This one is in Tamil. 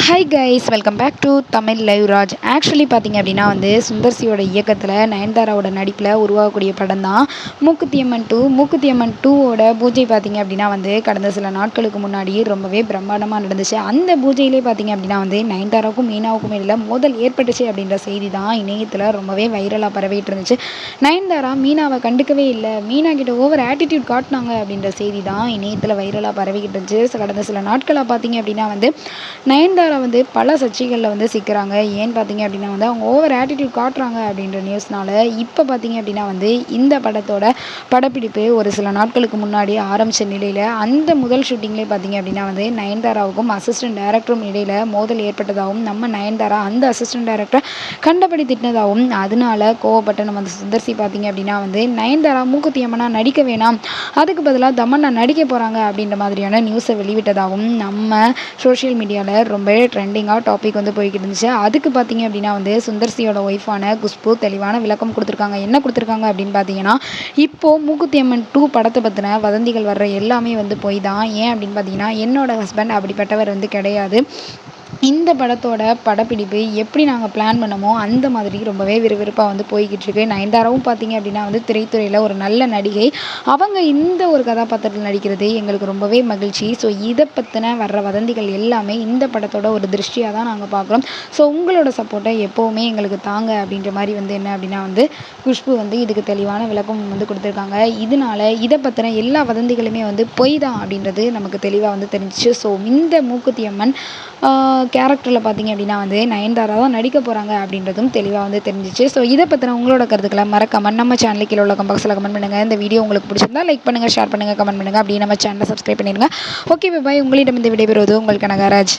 Hi guys, welcome back to Tamil live Raj. Actually பார்த்தீங்க அப்படின்னா சுந்தர்சியோட இயக்கத்தில் நயன்தாராவோட நடிப்பில் உருவாகக்கூடிய படம் தான் மூக்குத்தி அம்மன் 2. மூக்குத்தி அம்மன் 2ஓட பூஜை பார்த்தீங்க அப்படின்னா கடந்த சில நாட்களுக்கு முன்னாடி ரொம்பவே பிரம்மாண்டமாக நடந்துச்சு. அந்த பூஜையிலே பார்த்தீங்க அப்படின்னா நயன்தாராவுக்கும் மீனாவுக்கும் இடையில் மோதல் ஏற்பட்டுச்சு அப்படின்ற செய்தி தான் இணையத்தில் ரொம்பவே வைரலாக பரவிட்டு இருந்துச்சு. நயன்தாரா மீனாவை கண்டுக்கவே இல்லை, மீனா கிட்ட ஓவர் ஆட்டிடியூட் காட்டினாங்க அப்படின்ற செய்தி தான் இணையத்தில் வைரலாக பரவிக்கிட்டு இருந்துச்சு. கடந்த சில நாட்களாக பார்த்தீங்க அப்படின்னா நயன்தாரா பல சர்ச்சைகளில் சிக்கிறாங்க. ஏன்னு பார்த்தீங்க அப்படின்னா அவங்க ஓவர் ஆட்டிடியூட் காட்டுறாங்க அப்படின்ற நியூஸ்னால இப்போ பார்த்தீங்க அப்படின்னா இந்த படத்தோட படப்பிடிப்பு ஒரு சில நாட்களுக்கு முன்னாடி ஆரம்பித்த நிலையில் அந்த முதல் ஷூட்டிங்லேயே பார்த்தீங்க அப்படின்னா நயன்தாராவுக்கும் அசிஸ்டன்ட் டைரக்டரும் இடையில் மோதல் ஏற்பட்டதாகவும் நம்ம நயன்தாரா அந்த அசிஸ்டன்ட் டைரக்டரை கண்டபடி திட்டினதாகவும் அதனால கோவப்பட்ட நம்ம சுந்தர்சி பார்த்தீங்க அப்படின்னா நயன்தாரா மூக்குத்தி அம்மனா நடிக்க வேணாம், அதுக்கு பதிலாக தமன்னா நடிக்க போகிறாங்க அப்படின்ற மாதிரியான நியூஸை வெளிவிட்டதாகவும் நம்ம சோஷியல் மீடியாவில் ரொம்ப ட்ரெண்டிங்காக டாபிக் போய்கிட்டு இருந்துச்சு. அதுக்கு பார்த்தீங்க அப்படின்னா சுந்தர்சியோட ஒய்ஃபான குஷ்பு தெளிவான விளக்கம் கொடுத்துருக்காங்க. என்ன கொடுத்துருக்காங்க அப்படின்னு பார்த்தீங்கன்னா, இப்போது மூக்குத்தி அம்மன் 2 படத்தை பற்றின வதந்திகள் வர்ற எல்லாமே போய் தான். ஏன் அப்படின்னு பார்த்தீங்கன்னா, என்னோட ஹஸ்பண்ட் அப்படிப்பட்டவர் கிடையாது. இந்த படத்தோட படப்பிடிப்பு எப்படி நாங்கள் பிளான் பண்ணமோ அந்த மாதிரி ரொம்பவே விறுவிறுப்பாக போய்கிட்டு இருக்கு. நயன்தாராவும் பார்த்தீங்க அப்படின்னா திரைத்துறையில் ஒரு நல்ல நடிகை. அவங்க இந்த ஒரு கதாபாத்திரத்தில் நடிக்கிறது எங்களுக்கு ரொம்பவே மகிழ்ச்சி. ஸோ இதை பற்றின வர்ற வதந்திகள் எல்லாமே இந்த படத்தோட ஒரு திருஷ்டியாக தான் நாங்கள் பார்க்குறோம். ஸோ உங்களோட சப்போர்ட்டை எப்போவுமே எங்களுக்கு தாங்க அப்படின்ற மாதிரி என்ன அப்படின்னா குஷ்பு இதுக்கு தெளிவான விளக்கம் கொடுத்துருக்காங்க. இதனால இதை பற்றின எல்லா வதந்திகளுமே பொய் தான் அப்படின்றது நமக்கு தெளிவாக தெரிஞ்சிச்சு. ஸோ இந்த மூக்குத்தி அம்மன் கேரக்டரில் பார்த்தீங்க அப்படின்னா நயன்தாரா தான் நடிக்க போகிறாங்க அப்படின்றதும் தெளிவாக தெரிஞ்சிச்சு. ஸோ இதை பற்றின உங்களோட கருத்துக்களை மறக்காமல் நம்ம சேனலுக்கு கீழே உள்ள பாக்ஸில் கமெண்ட் பண்ணுங்கள். இந்த வீடியோ உங்களுக்கு பிடிச்சிருந்தா லைக் பண்ணுங்கள், ஷேர் பண்ணுங்கள், கமெண்ட் பண்ணுங்கள். அப்படியே நம்ம சேனலை சப்ஸ்கிரைப் பண்ணிடுங்க. ஓகே, பாய். உங்களிடம் இந்த விடைபெறுவது உங்கள் கனகராஜ்.